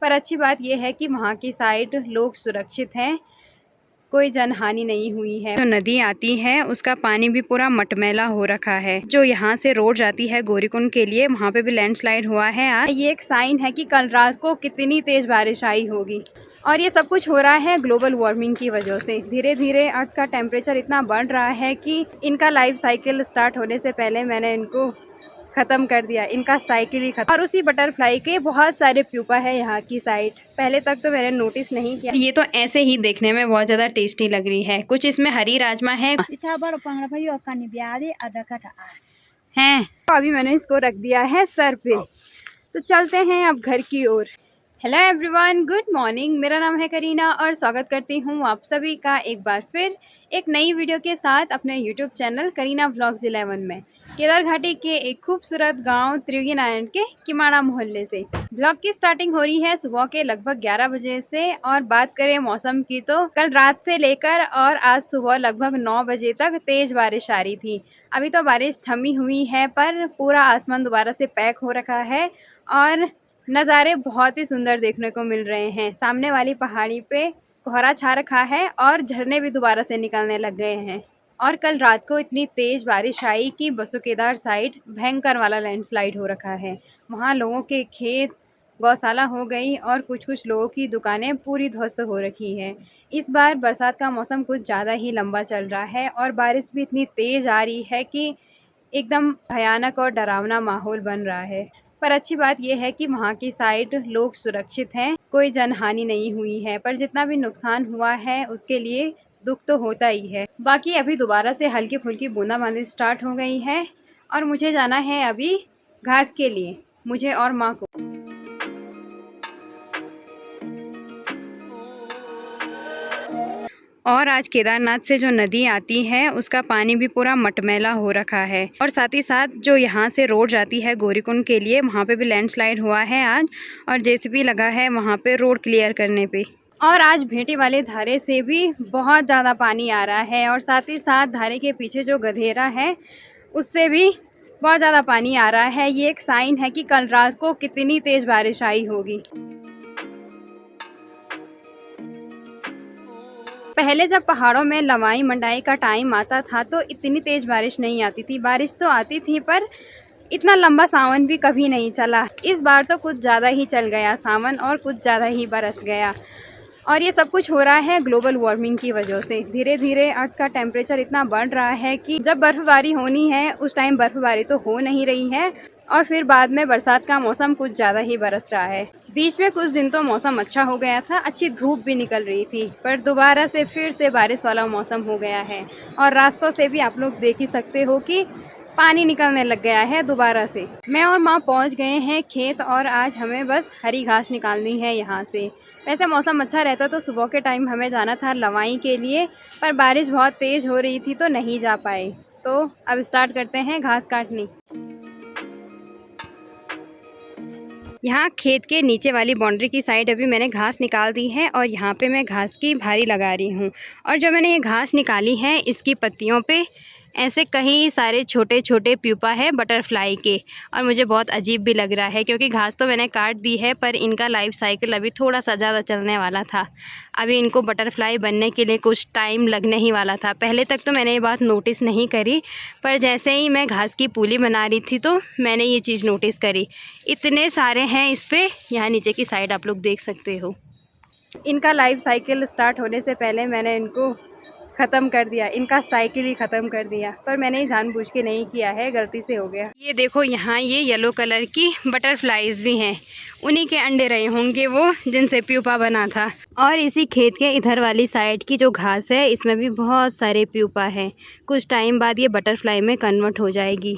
पर अच्छी बात यह है कि वहाँ की साइड लोग सुरक्षित हैं, कोई जनहानि नहीं हुई है। जो नदी आती है उसका पानी भी पूरा मटमैला हो रखा है। जो यहाँ से रोड जाती है गौरीकुंड के लिए, वहाँ पे भी लैंडस्लाइड हुआ है आज। ये एक साइन है कि कल रात को कितनी तेज बारिश आई होगी। और ये सब कुछ हो रहा है ग्लोबल वार्मिंग की वजह से। धीरे धीरे अर्थ का टेम्परेचर इतना बढ़ रहा है कि इनका लाइफ साइकिल स्टार्ट होने से पहले मैंने इनको ख़त्म कर दिया, इनका साइकिल ही खत्म। और उसी बटरफ्लाई के बहुत सारे प्यूपा है यहाँ की साइड। पहले तक तो मैंने नोटिस नहीं किया। ये तो ऐसे ही देखने में बहुत ज़्यादा टेस्टी लग रही है। कुछ इसमें हरी राजमा है तो अभी मैंने इसको रख दिया है सर पे। तो चलते हैं अब घर की ओर। Hello everyone, good morning. मेरा नाम है करीना और स्वागत करती हूँ आप सभी का एक बार फिर एक नई वीडियो के साथ अपने यूट्यूब चैनल करीना व्लॉग्स 11 में। केदार घाटी के एक खूबसूरत गांव त्रिवेणी नारायण के किमाड़ा मोहल्ले से ब्लॉग की स्टार्टिंग हो रही है सुबह के लगभग 11 बजे से। और बात करें मौसम की तो कल रात से लेकर और आज सुबह लगभग 9 बजे तक तेज बारिश आ रही थी। अभी तो बारिश थमी हुई है पर पूरा आसमान दोबारा से पैक हो रखा है और नज़ारे बहुत ही सुंदर देखने को मिल रहे हैं। सामने वाली पहाड़ी पे कोहरा छा रखा है और झरने भी दोबारा से निकलने लग गए हैं। और कल रात को इतनी तेज़ बारिश आई कि बसुकेदार साइड भयंकर वाला लैंडस्लाइड हो रखा है। वहाँ लोगों के खेत, गौशाला हो गई और कुछ लोगों की दुकानें पूरी ध्वस्त हो रखी है। इस बार बरसात का मौसम कुछ ज़्यादा ही लंबा चल रहा है और बारिश भी इतनी तेज़ आ रही है कि एकदम भयानक और डरावना माहौल बन रहा है। पर अच्छी बात यह है कि वहाँ की साइड लोग सुरक्षित हैं, कोई जनहानि नहीं हुई है। पर जितना भी नुकसान हुआ है उसके लिए दुख तो होता ही है। बाकी अभी दोबारा से हल्की फुल्की बूंदाबांदी स्टार्ट हो गई है और मुझे जाना है अभी घास के लिए, मुझे और माँ को। और आज केदारनाथ से जो नदी आती है उसका पानी भी पूरा मटमैला हो रखा है। और साथ ही साथ जो यहाँ से रोड जाती है गौरीकुंड के लिए, वहाँ पे भी लैंडस्लाइड हुआ है आज और जेसीबी लगा है वहाँ पे रोड क्लियर करने पे। और आज भेंटी वाले धारे से भी बहुत ज़्यादा पानी आ रहा है और साथ ही साथ धारे के पीछे जो गधेरा है उससे भी बहुत ज़्यादा पानी आ रहा है। ये एक साइन है कि कल रात को कितनी तेज़ बारिश आई होगी। पहले जब पहाड़ों में लवाई मंडाई का टाइम आता था तो इतनी तेज़ बारिश नहीं आती थी। बारिश तो आती थी पर इतना लंबा सावन भी कभी नहीं चला। इस बार तो कुछ ज़्यादा ही चल गया सावन और कुछ ज़्यादा ही बरस गया। और ये सब कुछ हो रहा है ग्लोबल वार्मिंग की वजह से। धीरे धीरे अर्थ का टेम्परेचर इतना बढ़ रहा है कि जब बर्फ़बारी होनी है उस टाइम बर्फ़बारी तो हो नहीं रही है और फिर बाद में बरसात का मौसम कुछ ज़्यादा ही बरस रहा है। बीच में कुछ दिन तो मौसम अच्छा हो गया था, अच्छी धूप भी निकल रही थी, पर दोबारा से फिर से बारिश वाला मौसम हो गया है। और रास्तों से भी आप लोग देख ही सकते हो कि पानी निकलने लग गया है दोबारा से। मैं और माँ पहुँच गए हैं खेत और आज हमें बस हरी घास निकालनी है यहाँ से। वैसे मौसम अच्छा रहता तो सुबह के टाइम हमें जाना था लवाई के लिए, पर बारिश बहुत तेज़ हो रही थी तो नहीं जा पाए। तो अब स्टार्ट करते हैं घास काटनी। यहाँ खेत के नीचे वाली बाउंड्री की साइड अभी मैंने घास निकाल दी है और यहाँ पे मैं घास की भारी लगा रही हूँ। और जो मैंने ये घास निकाली है इसकी पत्तियों पे ऐसे कई सारे छोटे छोटे प्यूपा है बटरफ्लाई के। और मुझे बहुत अजीब भी लग रहा है क्योंकि घास तो मैंने काट दी है पर इनका लाइफ साइकिल अभी थोड़ा सा ज़्यादा चलने वाला था। अभी इनको बटरफ्लाई बनने के लिए कुछ टाइम लगने ही वाला था। पहले तक तो मैंने ये बात नोटिस नहीं करी, पर जैसे ही मैं घास की पूली बना रही थी तो मैंने ये चीज़ नोटिस करी। इतने सारे हैं इस पर। यहाँ नीचे की साइड आप लोग देख सकते हो। इनका लाइफ साइकिल स्टार्ट होने से पहले मैंने इनको ख़त्म कर दिया, इनका साइकिल ही ख़त्म कर दिया। पर मैंने जानबूझ के नहीं किया है, गलती से हो गया। ये देखो यहाँ ये येलो कलर की बटरफ्लाईज भी हैं, उन्हीं के अंडे रहे होंगे वो जिनसे प्यूपा बना था। और इसी खेत के इधर वाली साइड की जो घास है इसमें भी बहुत सारे प्यूपा हैं। कुछ टाइम बाद ये बटरफ्लाई में कन्वर्ट हो जाएगी।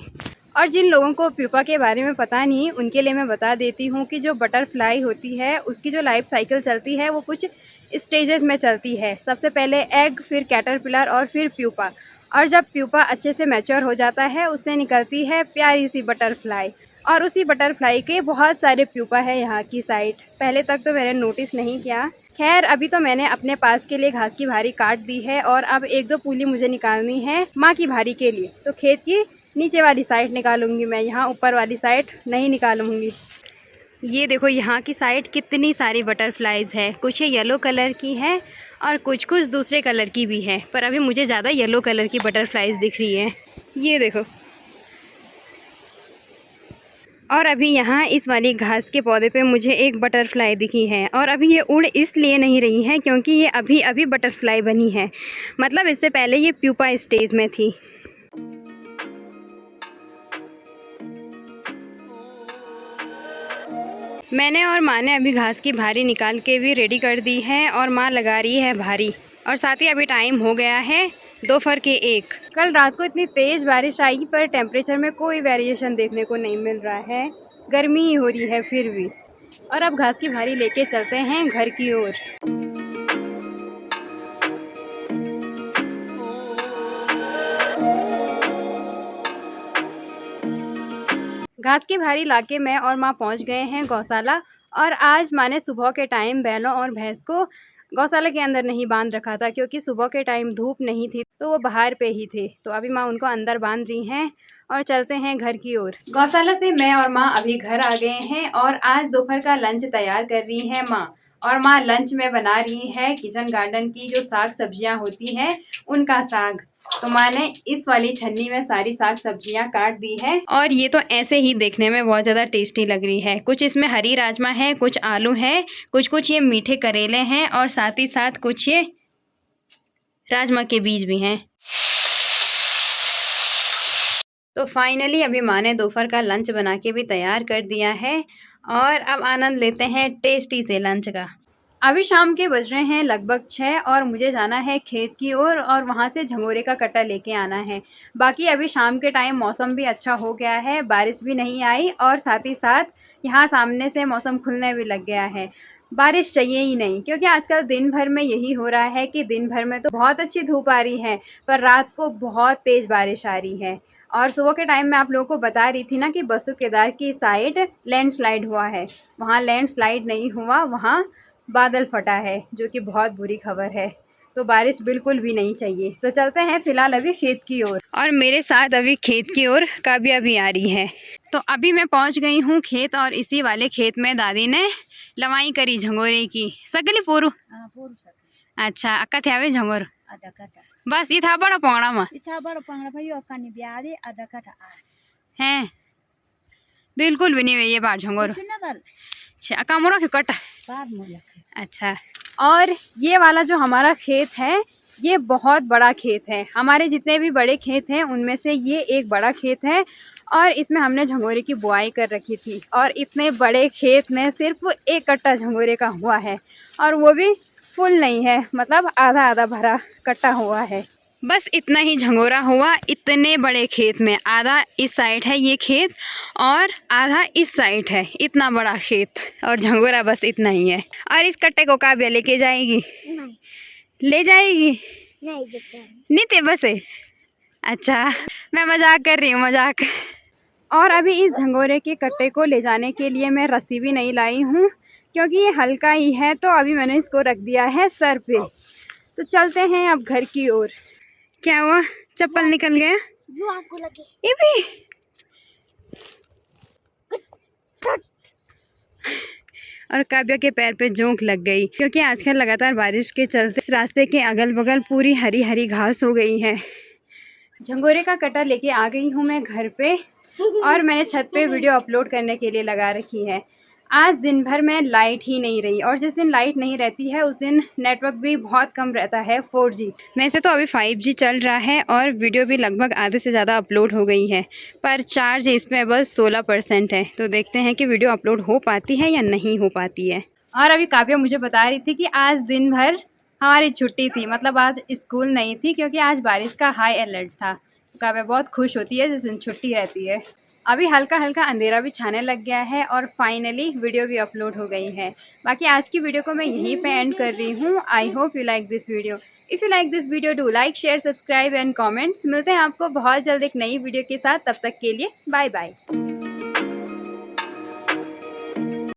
और जिन लोगों को प्यूपा के बारे में पता नहीं उनके लिए मैं बता देती हूँ कि जो बटरफ्लाई होती है उसकी जो लाइफ साइकिल चलती है वो कुछ स्टेजेस में चलती है। सबसे पहले एग, फिर कैटरपिलर और फिर प्यूपा। और जब प्यूपा अच्छे से मैच्योर हो जाता है उससे निकलती है प्यारी सी बटरफ्लाई। और उसी बटरफ्लाई के बहुत सारे प्यूपा है यहाँ की साइड। पहले तक तो मैंने नोटिस नहीं किया। खैर अभी तो मैंने अपने पास के लिए घास की भारी काट दी है और अब एक दो पूली मुझे निकालनी है माँ की भारी के लिए। तो खेत की नीचे वाली साइड निकालूंगी मैं, यहाँ ऊपर वाली साइड नहीं निकालूंगी। ये देखो यहाँ की साइड कितनी सारी बटरफ्लाइज है, कुछ ये येलो कलर की है और कुछ कुछ दूसरे कलर की भी है, पर अभी मुझे ज़्यादा येलो कलर की बटरफ्लाइज दिख रही है। ये देखो। और अभी यहाँ इस वाली घास के पौधे पे मुझे एक बटरफ्लाई दिखी है, और अभी ये उड़ इसलिए नहीं रही है क्योंकि ये अभी अभी बटरफ्लाई बनी है, मतलब इससे पहले ये प्यूपा स्टेज में थी। मैंने और माँ ने अभी घास की भारी निकाल के भी रेडी कर दी है और माँ लगा रही है भारी, और साथ ही अभी टाइम हो गया है दोपहर के 1। कल रात को इतनी तेज़ बारिश आई पर टेम्परेचर में कोई वेरिएशन देखने को नहीं मिल रहा है, गर्मी ही हो रही है फिर भी। और अब घास की भारी लेके चलते हैं घर की ओर। घास की भारी लाके मैं और माँ पहुँच गए हैं गौशाला, और आज माँ ने सुबह के टाइम बैलों और भैंस को गौशाला के अंदर नहीं बांध रखा था क्योंकि सुबह के टाइम धूप नहीं थी तो वो बाहर पे ही थे, तो अभी माँ उनको अंदर बांध रही हैं और चलते हैं घर की ओर। गौशाला से मैं और माँ अभी घर आ गए हैं और आज दोपहर का लंच तैयार कर रही है माँ। और माँ लंच में बना रही है किचन गार्डन की जो साग सब्जियाँ होती हैं उनका साग। तो माँ ने इस वाली छन्नी में सारी साग सब्जियाँ काट दी है, और ये तो ऐसे ही देखने में बहुत ज़्यादा टेस्टी लग रही है। कुछ इसमें हरी राजमा है, कुछ आलू है, कुछ ये मीठे करेले हैं, और साथ ही साथ कुछ ये राजमा के बीज भी हैं। तो फाइनली अभी माँ ने दोपहर का लंच बना के भी तैयार कर दिया है, और अब आनंद लेते हैं टेस्टी से लंच का। अभी शाम के बज रहे हैं लगभग 6 और मुझे जाना है खेत की ओर और वहाँ से झंगोरे का कट्टा लेके आना है। बाकी अभी शाम के टाइम मौसम भी अच्छा हो गया है, बारिश भी नहीं आई, और साथ ही साथ यहाँ सामने से मौसम खुलने भी लग गया है। बारिश चाहिए ही नहीं क्योंकि आजकल दिन भर में यही हो रहा है कि दिन भर में तो बहुत अच्छी धूप आ रही है पर रात को बहुत तेज़ बारिश आ रही है। और सुबह के टाइम मैं आप लोगों को बता रही थी ना कि बसु केदार की साइड लैंडस्लाइड हुआ है, वहाँ लैंडस्लाइड नहीं हुआ, वहाँ बादल फटा है, जो कि बहुत बुरी खबर है। तो बारिश बिल्कुल भी नहीं चाहिए। तो चलते हैं फिलहाल अभी खेत की ओर, और मेरे साथ अभी खेत की ओर काव्या भी आ रही है। तो अभी मैं पहुंच गई हूँ खेत, और इसी वाले खेत में दादी ने लवाई करी झंगोरे की सगली पोरू। अच्छा अक्का थे आवे झंगोर बस इथा बड़ा पांगड़ा में हैं बिल्कुल भी नहीं ये बार झंगोर। अच्छा अक्का मोरा के कटा। अच्छा, और ये वाला जो हमारा खेत है ये बहुत बड़ा खेत है, हमारे जितने भी बड़े खेत हैं उनमें से ये एक बड़ा खेत है, और इसमें हमने झंगोरे की बुआई कर रखी थी। और इतने बड़े खेत में सिर्फ 1 कट्टा झंगोरे का हुआ है, और वो भी फुल नहीं है, मतलब आधा आधा भरा कट्टा हुआ है। बस इतना ही झंगोरा हुआ इतने बड़े खेत में। आधा इस साइड है ये खेत और आधा इस साइड है, इतना बड़ा खेत, और झंगोरा बस इतना ही है। और इस कट्टे को काव्या लेके जाएगी? नहीं। ले जाएगी? नहीं ते बस है। अच्छा मैं मजाक कर रही हूँ, मजाक। और अभी इस झंगोरे के कट्टे को ले जाने के लिए मैं रस्सी भी नहीं लाई हूँ क्योंकि ये हल्का ही है, तो अभी मैंने इसको रख दिया है सर पे। तो चलते हैं अब घर की ओर। क्या हुआ, चप्पल निकल गया? जो आपको लगे। ये भी और काव्या के पैर पे जोंक लग गई क्योंकि आजकल लगातार बारिश के चलते इस रास्ते के अगल बगल पूरी हरी हरी घास हो गई है। झंगोरे का कट्टा लेके आ गई हूँ मैं घर पे, और मैंने छत पे वीडियो अपलोड करने के लिए लगा रखी है। आज दिन भर में लाइट ही नहीं रही, और जिस दिन लाइट नहीं रहती है उस दिन नेटवर्क भी बहुत कम रहता है, 4G। वैसे तो अभी 5G चल रहा है और वीडियो भी लगभग आधे से ज़्यादा अपलोड हो गई है, पर चार्ज इसमें बस 16% है। तो देखते हैं कि वीडियो अपलोड हो पाती है या नहीं हो पाती है। और अभी काव्या मुझे बता रही थी कि आज दिन भर हमारी छुट्टी थी, मतलब आज स्कूल नहीं थी क्योंकि आज बारिश का हाई अलर्ट था। काव्या बहुत खुश होती है जिस दिन छुट्टी रहती है। अभी हल्का हल्का अंधेरा भी छाने लग गया है और फाइनली वीडियो भी अपलोड हो गई है। बाकी आज की वीडियो को मैं यहीं पे एंड कर रही हूँ। I hope you like this video. If you like this video do like share subscribe and comments. मिलते हैं आपको बहुत जल्द एक नई वीडियो के साथ, तब तक के लिए बाय बाय।